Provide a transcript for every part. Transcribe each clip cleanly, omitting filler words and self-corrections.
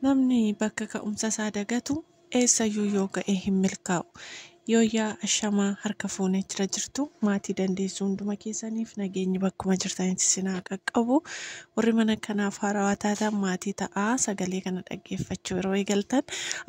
Namni bakka ka'umsa isaa dagatu eessayyuu yoo ga'e hin milkaa'u. Yooyyaa ashamaa harka fuunee jira jirtu maatii dandeessu hunduma keessaniif nageenyi bakkuma jirtanitti sinaa qaqqabu. Warri mana kanaaf haarawaa taatan maatii ta'aa sagalee kana dhaggeeffachuu yeroo eegaltan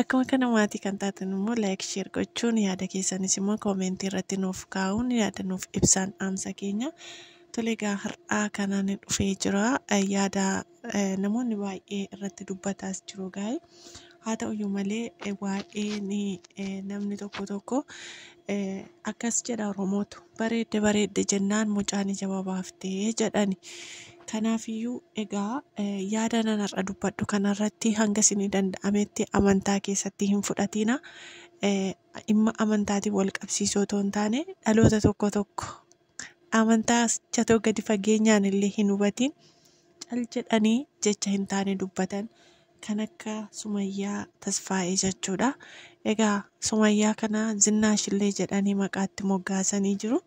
akkuma kana maatii kan taatan immoo laayik sheer gochuun yaada keessanis immoo koomentii irratti nuuf kaa'uun yaada nuuf ibsaan dhaamsa keenya. Toleegaa har'aa kanaan dhufee jira yaada namoonni baay'ee irratti dubbataas jiru gaa'e. Haa ta'uyyuu malee waa'ee namni tokko akkas jedha Oromootu bareedde jennaan mucaan ija babaaftee jedhani. Kanaafiyyuu egaa yaada nan har'a dubbadhu kanarratti hanga isinii danda'ametti amantaa keessatti hin fudhatina. Dhimma amantaatiin wal qabsiisuu otoo hin taane dhaloota tokko amantaa chatoo gadi fageenyaan illee hin hubatiin cal jedhanii jecha hin taane dubbatan kan akka Sumayyaa Tasfaayee jechuudha. Egaa Sumayyaa kana Zinnaash illee jedhanii maqaatti moggaasanii jiru.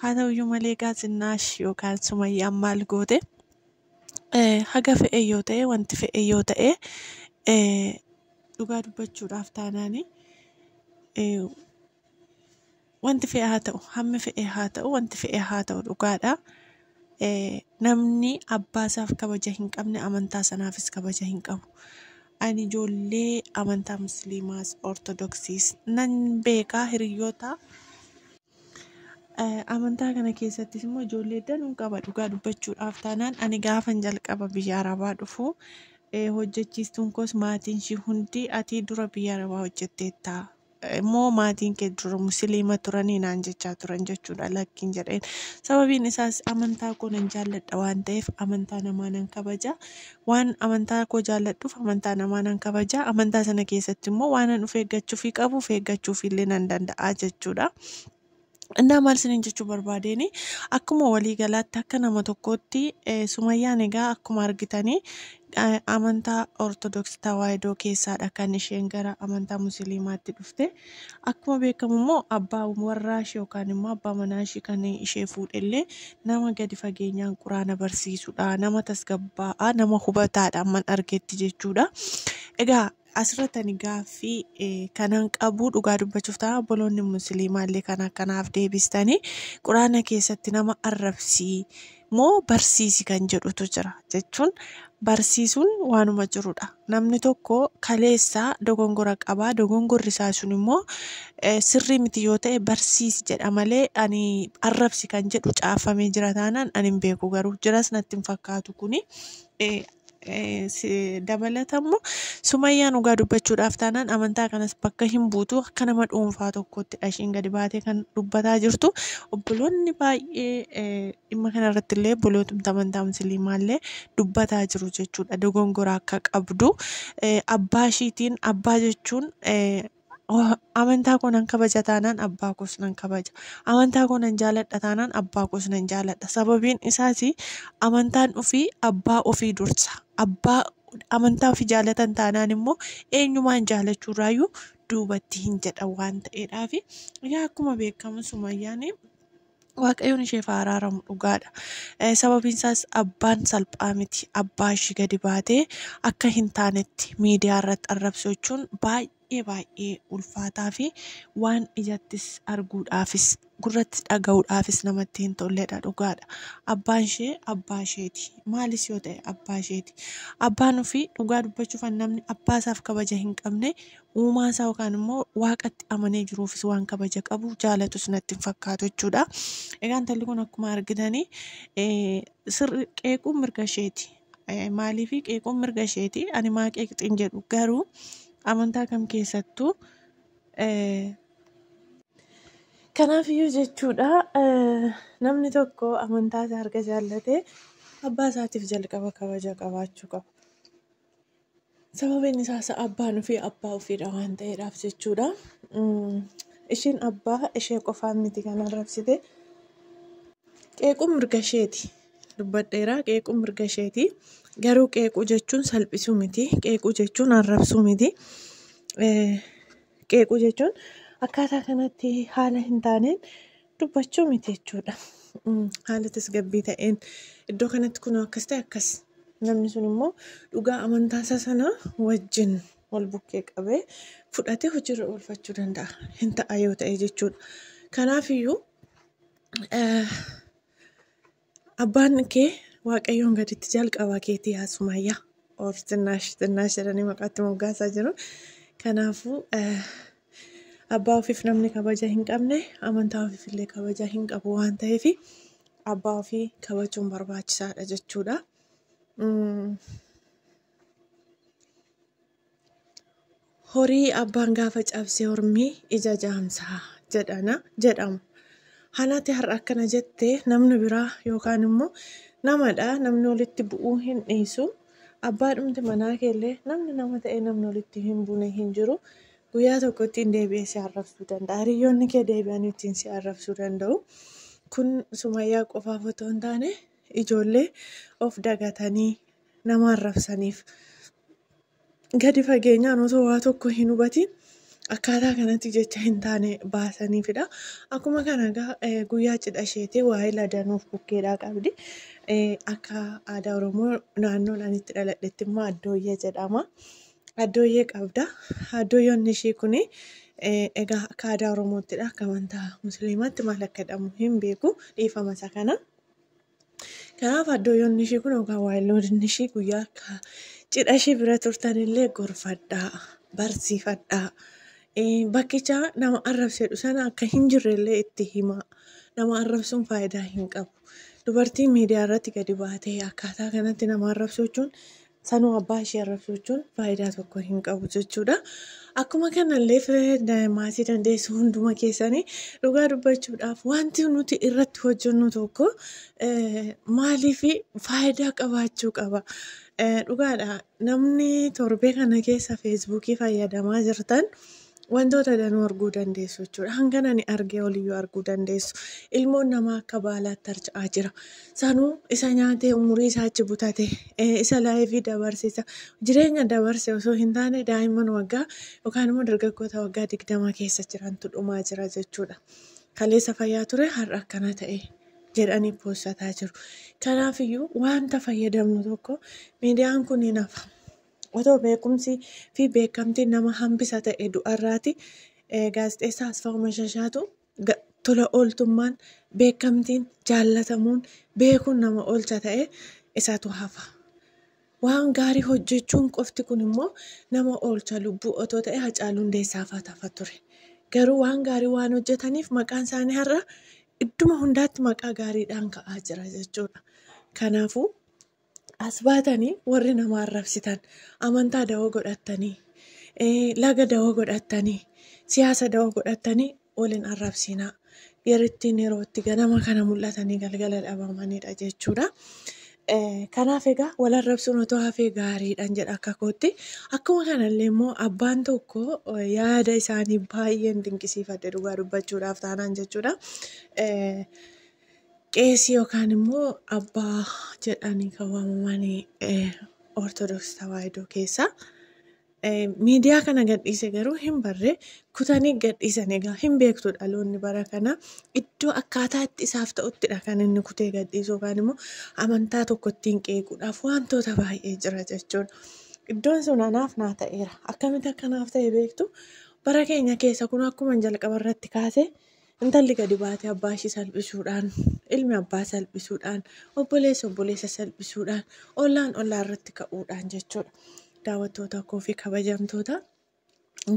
Haa ta'uyyuu malee egaa Zinnaash yookaan Sumayyaan maal goote haga fe'e yoo ta'e wanti fe'e yoo ta'e dhugaa dubbachuudhaaf taanaani wanti fe'e haa ta'u hammi fe'e haa ta'u wanti fe'e haa ta'u dhugaadha. Namni abbaasaaf kabaja hin qabne amantaa sanaafis kabaja hin qabu. Ani ijoollee amantaa musliimaas ortodoksiis nan beekaa hiriyoota amantaa kana keessattis immoo ijoollee danuun qaba dhugaa dubbachuudhaaf taanaan ani gaafan jalqaba biyya arabaa dhufu hojjechiistuun koos maatiin ishii hundi ati dura biyya arabaa hojjetteetta immoo maatiin kee dura musliima turanii naan jechaa turan jechuudha lakkiin jedheen. Sababiin isaas amantaa koo nan jaalladha waan ta'eef amantaa namaa nan kabaja. Waan amantaa koo jaalladhuuf amantaa namaa nan kabaja. Amantaa sana keessatti immoo waan an of eeggachuufii qabu of eeggachuufillee nan danda'a jechuudha. Indaa maal isiniin jechuu barbaadeen akkuma waliigalaatti akka nama tokkootti Sumayyaan egaa akkuma argitanii amantaa ortodoksii tawaahidoo keessaadha kan isheen gara amantaa musliimaatti dhufte. Akkuma beekamu immoo abbaa warraa ishee yookaan immoo abbaa manaa ishee kan ishee fuudhellee nama gadi fageenyaan quraana barsiisudha. Nama tasgabbaa'aa nama hubataadha amman argetti jechuudha. Egaa asirratti ani gaaffii kanan qabu dhugaa dubbachuuf ta'a obboloonni musliimaallee kan akkanaaf deebistanii quraana keessatti nama arrabsii moo barsiisi kan jedhutu jira jechuun barsiisuun waanuma jirudha. Namni tokko kaleessaa dogongora qabaa dogongorri isaa sun immoo sirrii miti yoo ta'e barsiisi jedha malee ani arrabsi kan jedhu caafamee jira taanaan ani hin beeku garuu jiras natti hin fakkaatu kuni. Dabalatammoo Sumayyaan dhugaa dubbachuudhaaf taanaan amantaa kanas bakka hin buutu akka nama dhuunfaa tokkotti isheen gadi baatee kan dubbataa jirtu. Obboloonni baay'ee dhimma kanarratti illee obboloota amantaa musliimaallee dubbataa jiru jechuudha. Dogongora akka qabdu abbaa ishiitiin abbaa jechuun amantaa koo nan kabaja taanaan abbaa koos nan kabaja. Amantaa koo nan jaalladha taanaan abbaa koos nan jaalladha. Sababiin isaas amantaan ofii abbaa ofii dursa. Abbaa amantaa ofii jaallatan taanaan immoo eenyumaan jaallachuurraayyuu duubatti hin jedhan waan ta'eedhaaf. Egaa akkuma beekamu Sumayyaan Waaqayyoon isheef araaramu dhugaadha. Sababiin isaas abbaan salphaa miti. Abbaa ishii gadi baatee akka hin taanetti miidiyaa irratti arrabsuu jechuun baay'ee ulfaataa fi waan ijattis arguudhaafis gurratti dhaga'uudhaafis namatti hin tolledha dhugaadha. Abbaan ishee abbaa isheeti. Maalis yoo ta'e abbaa isheeti. Abbaan ofii dhugaa dubbachuuf namni abbaa isaaf kabaja hin qabne uumaa isaa yookaan immoo waaqatti amanee jiruufis waan kabaja qabu jaalatus natti hin fakkaatu jechuudha. Egaa intalli kun akkuma argitanii qeequun mirga isheeti. Maaliif qeequun mirga isheeti? Ani maa qeeqxiin jedhu garuu amantaa kam keessattuu kanaafiyyuu jechuudha namni tokko amantaa isaa harka jaallatee abbaa isaatiif jalqaba kabaja qabaachuu qaba. Sababiin isaas abbaan ofii abbaa ofiidha waan ta'eedhaaf jechuudha. Ishiin abbaa ishee qofaan miti kan arrabsite qeequun mirga isheeti. Dubbadheeraa qeequun mirga isheeti. Garuu qeequu jechuun salphisuu miti. Qeequu jechuun arrabsuu miti. Qeequu jechuun akkaataa kanatti haala hin taaneen dubbachuu miti jechuudha. Haala tasgabbii ta'een iddoo kanatti kun akkas ta'e akkas namni sun immoo dhugaa amantaa isaa sana wajjin wal bukkee qabee fudhatee hojiirra oolfachuu danda'a. Hin ta'a yoo ta'e jechuudha. Kanaafiyyuu abbaan kee waaqayyoon gaditti jalqaba keetii haa Sumayyaa or Zinnaash jedhanii maqaatti moggaasaa jiru. Kanaafuu abbaa ofiif namni kabaja hin qabne amantaa ofiif illee kabaja hin qabu waan ta'eef abbaa ofii kabajuun barbaachisaadha jechuudha. Horii abbaan gaafa cabsee hormii ija jaamsaa jedhama. Hanati har'a akkana jettee namni biraa yookaan immoo namadha namni walitti bu'uu hin dhiisu. Abbaadhumti manaa keellee namni nama ta'ee namni walitti hin buune hin jiru. Guyyaa tokko ittiin deebi'ee si arrabsuu danda'a. Hiriyoonni kee deebi'anii ittiin si arrabsuu danda'u. Kun Sumayyaa qofaaf otoo hin taane ijoollee of dagatanii nama arrabsaniif gadi fageenyaan osoo waa tokko hin hubatiin akkaataa kanatti jecha hin taane baasaniifidha. Akkuma kana guyyaa cidha isheetii waa'ee ladanuuf bukkeedhaa qabdi. Akka aadaa Oromoo naannoodhaan itti dhaladhetti immoo addooyyee jedhama. Addooyyee qabda. Addooyyoonni ishii kuni egaa akka aadaa Oromoottidha. Akka amantaa Musliimaatti maal akka jedhamu hin beeku dhiifama isa kana. Kanaaf addooyyoonni ishii kun yookaan waayilloonni ishii guyyaa akka cidha ishii bira turtanillee gorfadhaa, barsiifadhaa. Bakkicha nama arrabsedhu sana akka hin jirrellee itti himaa. Nama arrabsuun faayidaa hin qabu. Dubartiin miidiyaa irratti gadi baatee akkaataa kanatti nama arrabsu jechuun sanuu abbaa ishee arrabsu jechuun faayidaa tokko hin qabu jechuudha. Akkuma kanallee maatii dandeessu hunduma keessanii dhugaa dubbachuudhaaf wanti nuti irratti hojjennu tokko maaliif faayidaa qabaachuu qaba. Dhugaadha namni torbee kana keessa feesbuukii fayyadamaa jirtan wantoota danuu arguu dandeessu jechuudha. Hangana ni argee oliyyuu arguu dandeessu. Ilmoon namaa akka baalaatti harca'aa jira. Sanuu isa nyaatee umurii isaa achi butate isa laayifii dabarsisa. Jireenya dabarse osoo hin taane daa'imman waggaa yookaan immoo dargaggoota waggaa 20 keessa jirantu dhumaa jira jechuudha. Kaleessa fayyaa ture har'a akkana ta'e jedhanii poossataa jiru. Kanaafiyyuu wanta fayyadamnu tokko miidiyaan kun hin hafa. Otoo beekumsii fi beekamtiin nama hambisa ta'e du'arraati gaazexeessaa Asfaaw Mashashaatu tola ooltummaan beekamtiin jaallatamuun beekuun nama oolcha ta'e isatu hafa. Waan gaarii hojjechuun qofti kun immoo nama oolcha lubbuu otoo ta'e Hacaaluu Hundeessaaf hafa ture. Garuu waan gaarii waan hojjetaniif maqaan isaanii har'a idduma hundaatti maqaa gaariidhaan ka'aa jira jechuudha. Kanaafuu as baatanii warri nama arrabsitan amantaa dawoo godhatanii laga dawoo godhatanii siyaasa dawoo godhatanii waliin arrabsinaa yeroo itti ganama kana mul'atanii galgala dhabamanidha jechuudha. Kanaaf egaa wal arrabsuun otoo hafee gaariidhaan jedha akka kootti. Akkuma kanallee immoo abbaan tokko yaada isaanii baay'een dinqisiifadhe dhugaa dubbachuudhaaf taanaan jechuudha. Qeesii yookaan immoo abbaa jedhanii kan waamamanii Ortodoksii Tawaahidoo keessa miidiyaa kana gadhiise garuu hin barre kutanii gadhiisan egaa hin beektu dhaloonni bara kana iddoo akkaataa itti isaaf ta'uttidha kan inni kutee gadhiisu yookaan immoo amantaa tokko ittiin qeequudhaaf wantoota baay'ee jira jechuudha. Iddoon sun anaaf naa ta'eera. Akkamitti akkanaaf ta'e beektu bara keenya keessa kun akkuma jalqaba irratti kaase intalli gadi baatee abbaa ishii salphisuudhaan ilmi abbaa salphisuudhaan obboleessa salphisuudhaan ollaan ollaa irratti ka'uudhaan jechuudha. Daawwattoota koo fi kabajamtoota.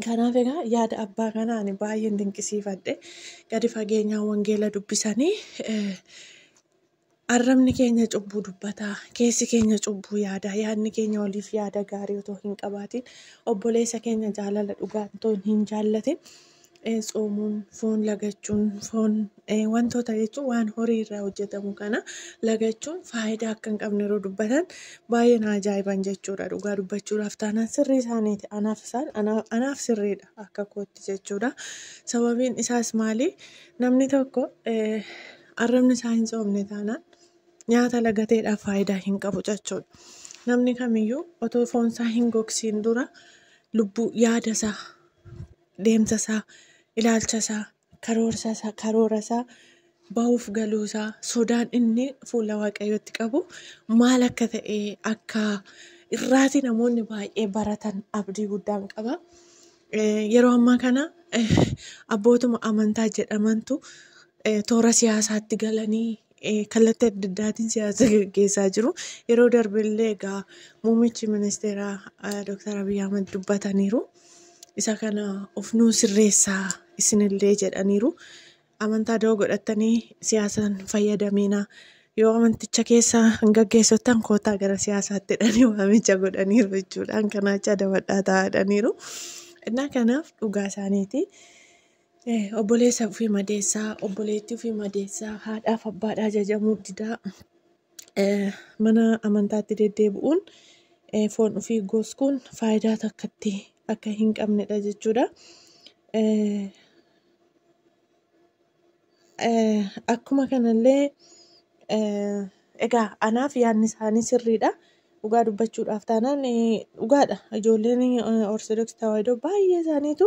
Kanaaf egaa yaada abbaa kanaa ani baay'een dinqisiifadhe gadi fageenyaan wangeela dubbisanii arrabni keenya cubbuu dubbataa keessi keenya cubbuu yaada yaadni keenya waliif yaada gaarii otoo hin qabaatiin obboleessa keenya jaalala dhugaa otoo hin jaallatin tsoomuun foon lagachuun foon wantoota jechuun waan horii irraa hojjetamu kana lagachuun faayidaa akka hin qabne yeroo dubbatan baay'ee na ajaa'iban jechuudha. Dhugaa dubbachuudhaaf taanaan sirrii isaaniiti. Anaaf sirriidha akka kootti jechuudha. Sababiin isaas maali? Namni tokko arrabni isaa hin tsoomne taanaan nyaata lagateedhaaf faayidaa hin qabu jechuudha. Namni kamiyyuu otoo foon isaa hin gogsiin dura lubbuu yaada isaa deemsa isaa ilaalcha isaa karoora isaa bahuuf galuusaa sodaan inni fuula waaqayyootti qabu maal akka ta'e akka irraati namoonni baay'ee baratan abdii guddaan qaba. Yeroo ammaa kana abbootuma amantaa jedhamantu toora siyaasaatti galanii kallattii adda addaatiin siyaasa gaggeessaa jiru. Yeroo darbillee egaa muummichi ministeeraa Dr. Abiy Ahmed dubbataniiru. Isa kana of nuu sirreessaa isinillee jedhaniiru. Amantaa da'oo godhatanii siyaasaan fayyadamina. Yoo amanticha keessa hin gaggeessottan kootaa gara siyaasaatti jedhanii waamicha godhaniiru jechuudha. Kanaacha dabadhaa taa'aniiru. Innaa kanaaf dhugaa isaaniiti. Obboleessa ofii madeessaa, obboleettii ofii madeessaa, haadhaaf abbaadhaa ajajamuu didaa mana amantaatti deddeebi'uun foon ofii goskuun faayidaa takkatti akka hin qabnedha jechuudha. Akkuma kanallee egaa anaaf yaadni isaanii sirriidha. Dhugaa dubbachuudhaaf taanaan dhugaadha. Ijoolleen Ortodoksii Tawaahidoo baay'ee isaaniitu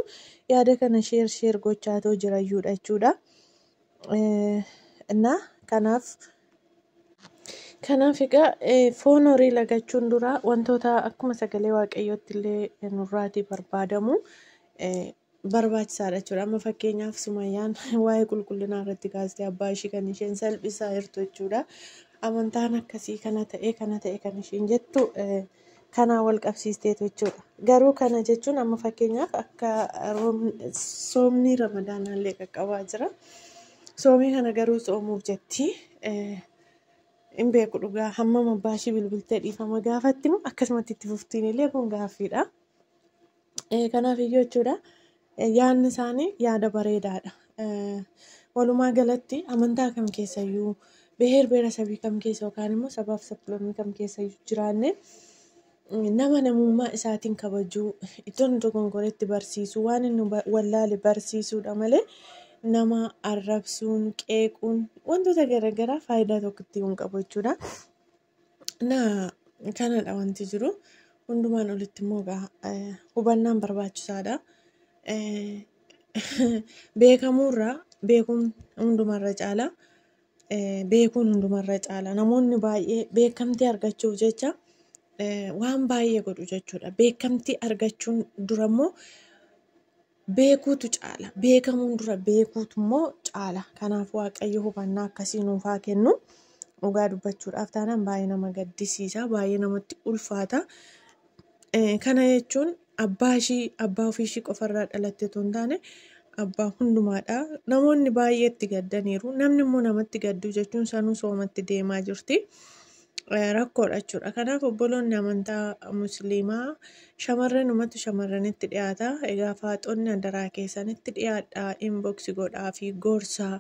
yaada kana sheer gochaatoo jirayyuudha jechuudha. Innaa kanaaf egaa foon horii lagachuun dura wantoota akkuma sagalee waaqayyootti illee nurraatii barbaadamu barbaachisaadha jechuudha. Amma fakkeenyaaf Sumayyaan waa'ee qulqullinaa irratti kaastee abbaa ishii kan isheen salphisaa jirtu jechuudha. Amantaan akkasii kana ta'e kan isheen jettu kanaan wal qabsiisteetu jechuudha. Garuu kana jechuun amma fakkeenyaaf akka soomni Ramadaanaallee qaqqabaa jira. Soomii kana garuu soomuuf jetti. Hin beeku dhugaa hammam abbaa ishii bilbiltee dhiifama gaafattimu akkasumatti itti fuftiin illee kun gaaffiidha. Kanaaf iyyuu jechuudha yaadni isaanii yaada bareedaadha. Walumaa galatti amantaa kam keessayyuu Beher beerasabii kam keessa yookaan immoo sabaaf sablammii kam keessa jiraanne nama namummaa isaatiin kabajuu, iddoon dogongoretti barsiisuu, waan inni wallaale barsiisuudha malee nama arrabsuun, qeequun wantoota garaagaraa faayidaa tokkotti hin qabu jechuudha. Kanadha wanti jiru. Hundumaan olitti immoo hubannaan barbaachisaadha. Beekamuurraa beekuun hundumarra caala. Namoonni baay'ee beekamtii argachuuf jecha waan baay'ee godhu jechuudha. Beekamtii argachuun dura immoo beekuutu caala. Beekamuun dura beekuutu immoo caala. Kanaaf waaqayyo hubannaa akkasii nuuf haa kennu. Dhugaa dubbachuudhaaf taanaan baay'ee nama gaddisiisa. Baay'ee namatti ulfaata. Kana jechuun abbaa ofii ishii qofarraa dhalatte otoo hin taane abbaa hundumaadha. Namoonni baay'ee itti gaddaniiru. Namni immoo namatti gaddu jechuun sanuu soomatti deemaa jirti. Rakkoodha jechuudha. Kanaaf obboloonni amantaa musliimaa shamarranumatu shamarranitti dhiyaata. Egaa faaxonni adaraa keessanitti dhiyaadhaa. Inboxi godhaa fi gorsaa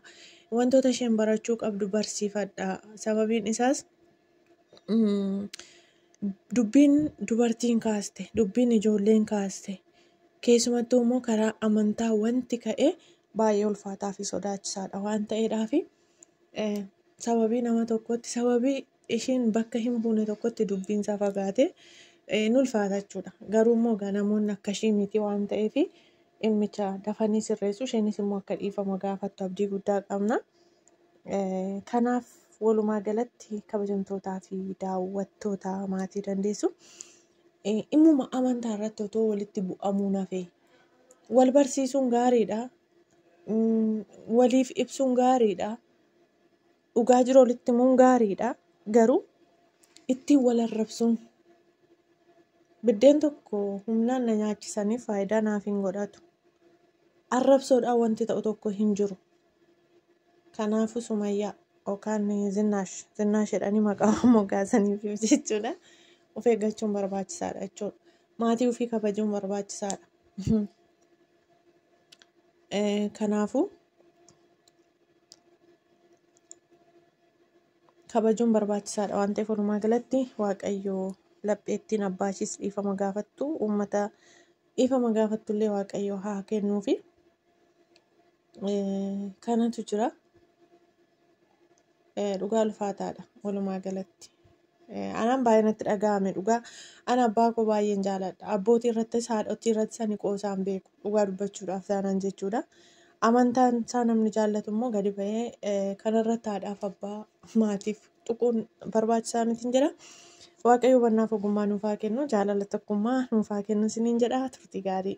wantoota isheen barachuu qabdu barsiifadhaa. Sababiin isaas dubbiin dubartiin kaaste, dubbiin ijoolleen kaaste. Keessumattuu immoo karaa amantaa wanti ka'e baay'ee ulfaataa fi sodaachisaadha waan ta'eedhaaf sababii nama tokkotti sababii ishiin bakka hin buune tokkotti dubbiinsaa fagaate ni ulfaata jechuudha. Garuu immoo namoonni akkashii miti waan ta'eef dhimmicha dafanii sirreessu. Isheenis immoo akka dhiifama gaafattu abdii guddaa qabna. Kanaaf walumaa galatti kabajamtootaa fi daawwattoota maatii dandeessu. Dhimmuma amantaa irratti otoo walitti bu'amuu nafee wal barsiisuun gaariidha. Waliif ibsuun gaariidha. Dhugaa jiru walitti himuun gaariidha. Garuu ittiin wal arrabsuun biddeen tokko humnaan na nyaachisaniif faayidaa naaf hin godhatu. Arrabsoodhaan wanti ta'u tokko hin jiru. Kanaafuu Sumayyaa yookaan Zinnaash jedhanii maqaa moggaasaniif jechuudha. Of eeggachuun barbaachisaadha jechuudha. Maatii ofii kabajuun barbaachisaadha. Kanaafuu kabajuun barbaachisaadha waan ta'eef walumaa galatti waaqayyoo lapheettiin abbaa ishiis dhiifama gaafattu uummata dhiifama gaafattullee waaqayyoo haa kennuufi kanatu jira. Dhugaa ulfaataadha walumaa galatti. Anaan baay'ee natti dhaga'ame dhugaa. Ana abbaa koo baay'een jaaladha. Abbootii irrattis haadhotii irrattis ani qoosaan beeku. Dhugaa dubbachuudhaaf taanaan jechuudha. amantaan isaa namni jaallatu immoo gadi ba'ee kanarratti haadhaaf abbaa maatiif tuquun barbaachisaa miti jedha. Waaqayyo hubannaaf ogummaa nuuf haa kennu, jaalala tokkummaa nuuf haa kennu isiniin jedha. Turtii gaarii.